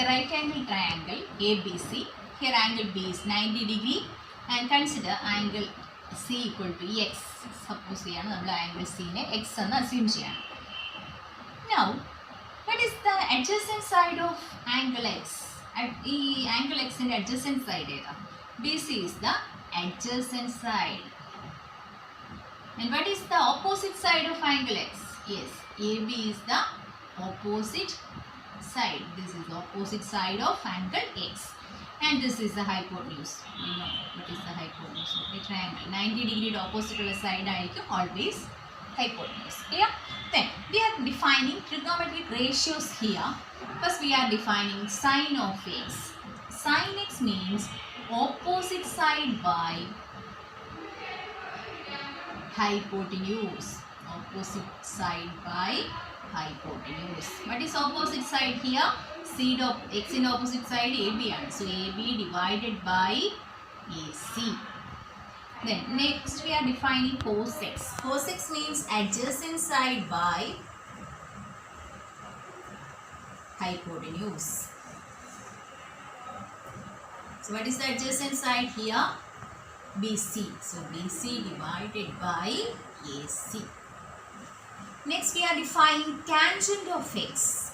a right angle triangle ABC. Here angle B is 90 degree and consider angle C equal to X. Suppose we angle C ne X and assume cheyana. Now, what is the adjacent side of angle X? Angle X in adjacent side BC is the adjacent side. And what is the opposite side of angle X? Yes, AB is the opposite side. This is the opposite side of angle X. And this is the hypotenuse. You know what is the hypotenuse of a triangle. 90 degree opposite side always hypotenuse. Clear? Then we are defining trigonometric ratios here. First we are defining sine of X. Sine X means opposite side by hypotenuse. Opposite side by hypotenuse. What is opposite side here? Side of X in opposite side AB. So AB divided by AC. Then next we are defining cos X. Cos X means adjacent side by hypotenuse. So what is the adjacent side here? BC. So BC divided by AC. Next we are defining tangent of X.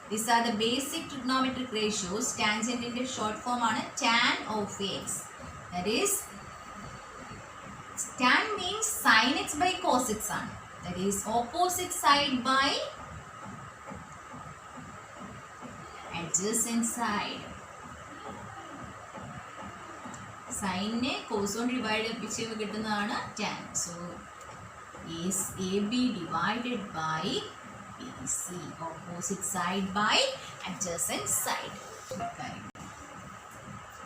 These are the basic trigonometric ratios. Tangent in the short form ആണ് tan of X. That is, tan means sin X by cos X ആണ്. That is opposite side by adjacent side. Sin ne cos കൊണ്ട് divide ചെയ്ത് കിട്ടുന്നതാണ് tan. So is AB divided by BC. Opposite side by adjacent side. Okay.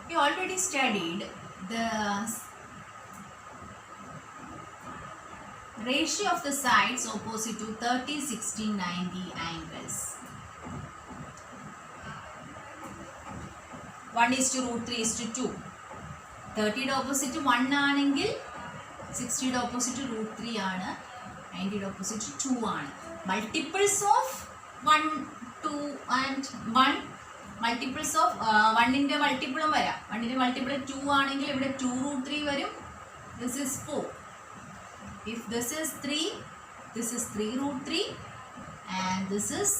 We already studied the ratio of the sides opposite to 30, 60, 90 angles. 1 is to root 3 is to 2. 30 opposite to 1 ആണെങ്കിൽ 60 opposite to root 3 ആണ്. 90 opposite to 2 ആണ്. Multiples of 1, 2 and 1. Multiples of 1 ന്റെ മൾട്ടിപ്പിളും വരാം. 1 ന്റെ multiple 2 ആണെങ്കിൽ ഇവിടെ 2 root 3 വരും. This is 4. If this is 3, this is 3 root 3 and this is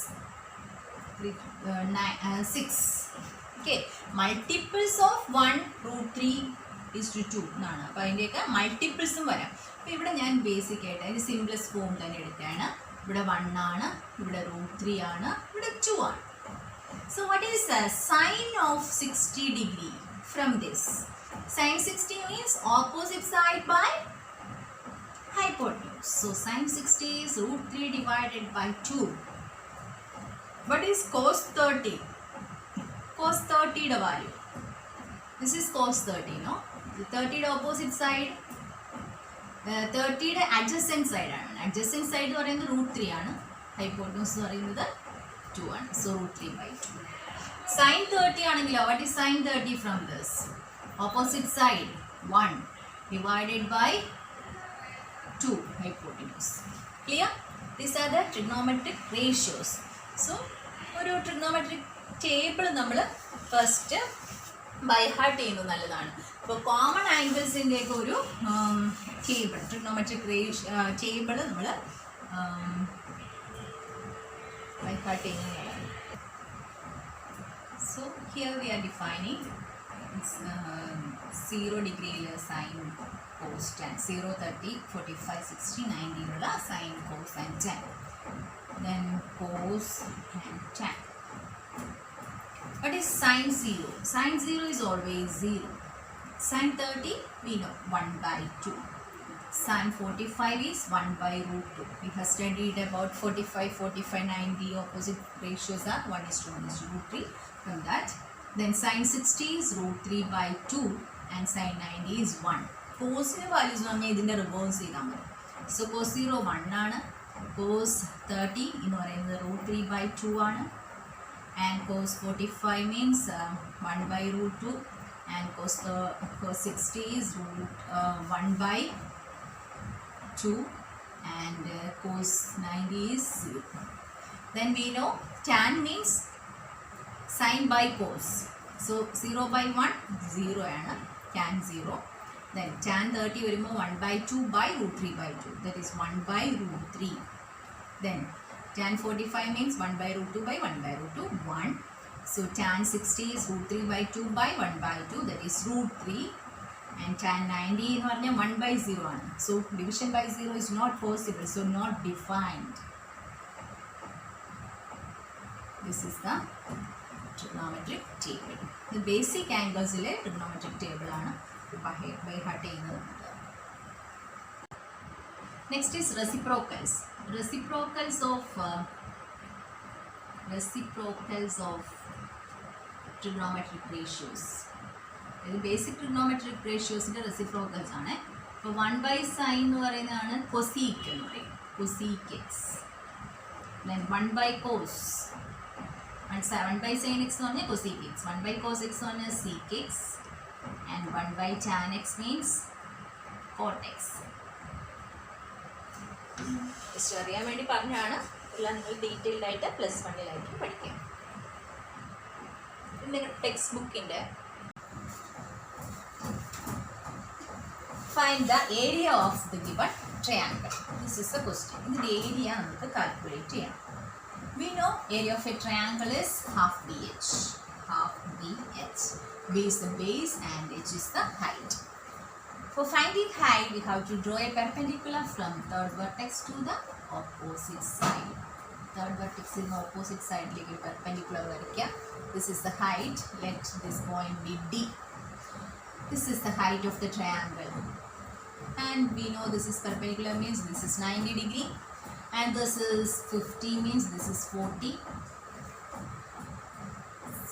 6. Okay, multiples of 1 root 3 is to 2 എന്നാണ്. അപ്പോൾ അതിൻ്റെയൊക്കെ മൾട്ടിപ്പിൾസും വരാം. അപ്പോൾ ഇവിടെ ഞാൻ ബേസിക് ആയിട്ട് അതിൻ്റെ സിംപ്ലസ്റ്റ് ഫോം തന്നെ എടുക്കുകയാണ്. ഇവിടെ 1 ആണ്, ഇവിടെ root 3 ആണ്, ഇവിടെ 2 ആണ്. So what is the sine of 60 degree from this? Sine 60 means opposite side by hypotenuse. So sine 60 is root 3 divided by 2. What is cos 30? Cos 30 the value. This is cos 30, no? The 30 the opposite side. 30 the adjacent side. Adjacent side is root 3 ആണ്. Hypotenuse is 2 ആണ്. So root 3 by 2. Sin 30 ആണെങ്കിൽ what is sin 30 from this? Opposite side 1 divided by 2 hypotenuse. Clear? These are the trigonometric ratios. So ഒരു trigonometric table നമ്മൾ first by heart ചെയ്യുന്നത് നല്ലതാണ്. അപ്പോൾ common ആംഗിൾസിൻ്റെ ഒക്കെ ഒരു ടേബിൾ ട്രിഗ്നോമെട്രിക് ടേബിൾ നമ്മൾ ബൈ ഹാർട്ട് ചെയ്യുന്നതാണ്. So here we are defining 0 degree sine cos tan, 0, 30, 45, 60, 90 ഉള്ള sine cos and tan. Then cos and tan. What is sine 0? Sine 0 is always 0. Sine 30 we know 1 by 2. Sine 45 is 1 by root 2. We have studied about 45, 45, 90 opposite ratios are 1 is to 1 is to root 3. From that, then sine 60 is root 3 by 2 and sine 90 is 1. Cos values നമ്മൾ ഇതിന്റെ reverse ചെയ്താൽ മതി. So cos 0 1 ആണ്, cos 30 എന്ന് പറയുന്നത് root 3 by 2 ആണ്, and cos 45 means 1 by root 2, and cos 60 is 1 by 2, and cos 90 is 0. Then we know tan means Sine by cos. So 0 by 1 0 ആണ്. Tan 0. Then tan 30 വരുമ്പോൾ 1 by 2 by root 3 by 2. That is 1 by root 3. Then tan 45 means 1 by root 2 by 1 by root 2 1. So tan 60 is root 3 by 2 by 1 by 2. That is root 3. And tan 90 എന്ന് പറഞ്ഞാൽ 1 by 0 ആണ്. So division by 0 is not possible. So not defined. This is the trigonometric table. The basic angles ile trigonometric table ആണ് by heart ചെയ്യുന്നത്. Next is reciprocals. Reciprocals of trigonometric ratios. ഇത് basic trigonometric ratiosന്റെ reciprocals ആണ്. ഇപ്പോൾ 1 by sin എന്ന് പറയുന്നതാണ് cosec എന്ന് പറയും. cosec x. Then 1 by cos. And 1 by sin x എന്ന് പറഞ്ഞാൽ cosec x. 1 by cos x എന്ന് പറഞ്ഞാൽ sec x. And 1 by tan x means cot x. Just അറിയാൻ വേണ്ടി പറഞ്ഞാണ്. എല്ലാം നിങ്ങൾ ഡീറ്റെയിൽഡ് ആയിട്ട് +1 പഠിക്കാം. നിങ്ങളുടെ ടെക്സ്റ്റ് ബുക്കിൻ്റെ find the area of the given triangle. This is the question. The area നമുക്ക് calculate ചെയ്യാം. We know area of a triangle is half BH. Half BH. B is the base and H is the height. For finding height, we have to draw a perpendicular from third vertex to the opposite side. Third vertex in the opposite side like a perpendicular varakkam. This is the height. Let this point be D. This is the height of the triangle. And we know this is perpendicular means this is 90 degree. And this is 50 means this is 40.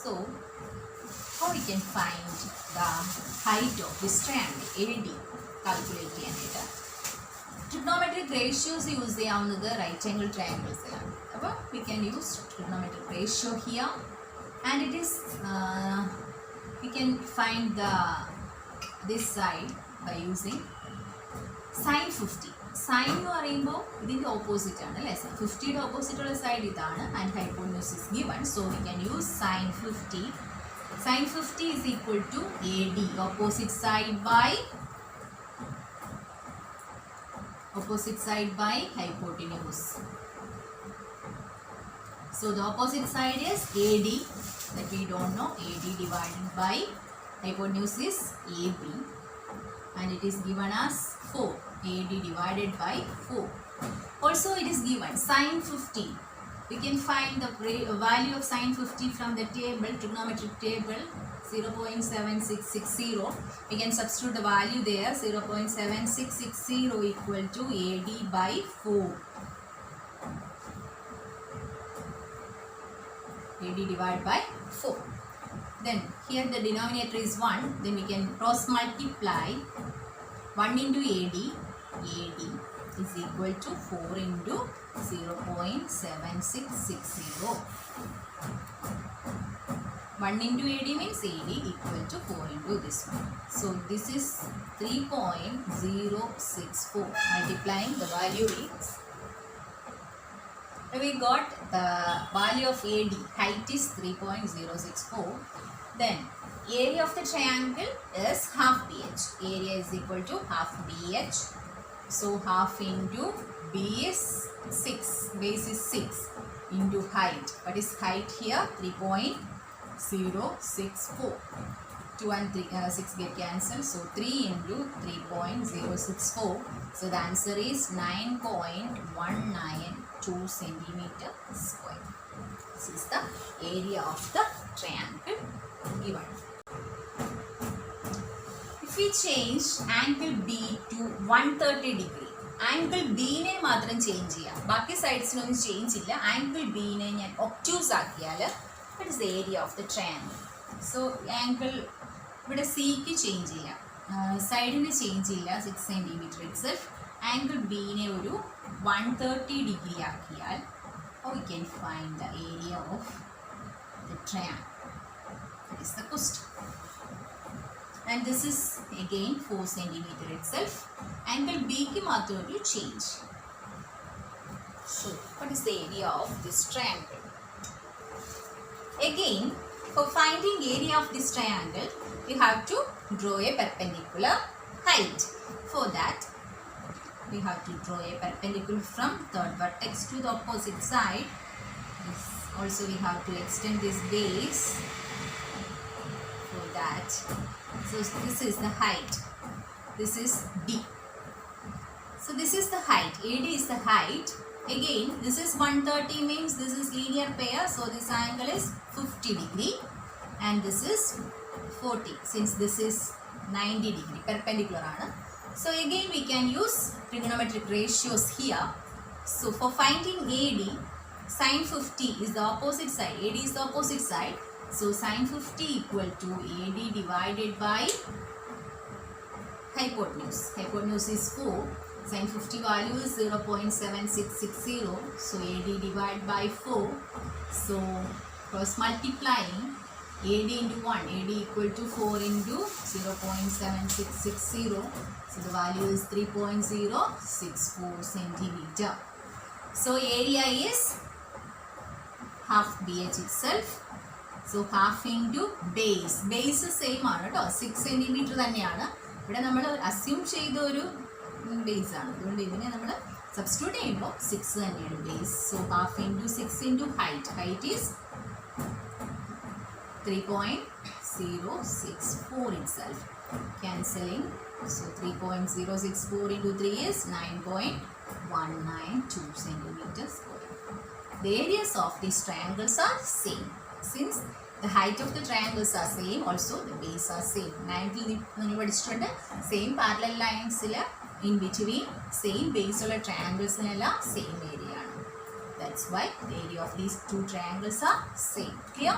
So, how we can find the height of this triangle? AD. Calculate it. Trigonometric ratios use the right angle triangles. We can use trigonometric ratio here. And it is, we can find this side by using sin 50. Sin എന്ന് പറയുമ്പോൾ ഇതിൻ്റെ opposite ആണ് അല്ലേ. 50യുടെ opposite ഉള്ള side ഇതാണ് and hypotenuse is given. So we can use sin 50. Sin 50 is equal to AD, opposite side by hypotenuse. So the opposite side is AD, that we don't know. AD divided by hypotenuse is AB, and it is given as 4. AD divided by 4. Also it is given sin 50. We can find the value of sin 50 from the table, trigonometric table 0.7660. We can substitute the value there. 0.7660 equal to AD by 4. AD divided by 4. Then here the denominator is 1. Then we can cross multiply 1 into AD. AD is equal to 4 into 0.7660. 1 into AD means AD equal to 4 into this one. So this is 3.064. Multiplying the value is, we got the value of AD, height is 3.064. Then area of the triangle is half BH. Area is equal to half BH. So half into B is 6, base is 6 into height. What is height here? 3.064. 2 and 6 get cancelled. So 3 into 3.064. So the answer is 9.192 centimeter square. This is the area of the triangle given. If we change angle B to 130 degree, angle B ne matram change cheya, baki sides nonnu change illa. Angle B ne njan obtuse aakiyal, what is the area of the triangle? So angle ഇവിടെ C ക്ക് change ഇല്ല, സൈഡിന് change ഇല്ല, 6 centimetre itself. Angle ബീനെ ഒരു 130 degree ആക്കിയാൽ we can find the area of the triangle. That is the question. And this is again 4 centimeter itself. Angle B ക്ക് മാത്രം ഒരു change. So what is the area of this triangle? Again For finding area of this triangle, we have to draw a perpendicular height. For that, we have to draw a perpendicular from third vertex to the opposite side. Also, we have to extend this base. For that, so this is the height. This is D. So this is the height. AD is the height. Again, this is 130 means this is linear pair. So this angle is 50 degree and this is 40 since this is 90 degree perpendicular. So again we can use trigonometric ratios here. So for finding AD, sin 50 is the opposite side. AD is the opposite side. So sin 50 equal to AD divided by hypotenuse. Hypotenuse is 4. Sin 50 value is 0.7660. So AD divided by 4. So cross multiplying AD into 1. AD equal to 4 into 0.7660. So the value is 3.064 centimeter. So area is half BH itself. So half into base. Base same ആണ് ട്ടോ. 6 centimeter തന്നെയാണ്. ഇവിടെ നമ്മൾ assume ചെയ്ത ഒരു base ആണ്. അതുകൊണ്ട് ഇതിനെ നമ്മൾ സബ്സ്റ്റിറ്റ്യൂട്ട് ചെയ്യുമ്പോൾ 6 തന്നെയാണ് base. So half into 6 into height. Height is 3.064 itself. Cancelling. So 3.064 into 3 is 9.192 centimeters square. The areas of these triangles are same. Since the height of the triangles are same, also the base are same. 9th same parallel lines in between same base of triangles same area. That's why the area of these two triangles are same. Clear?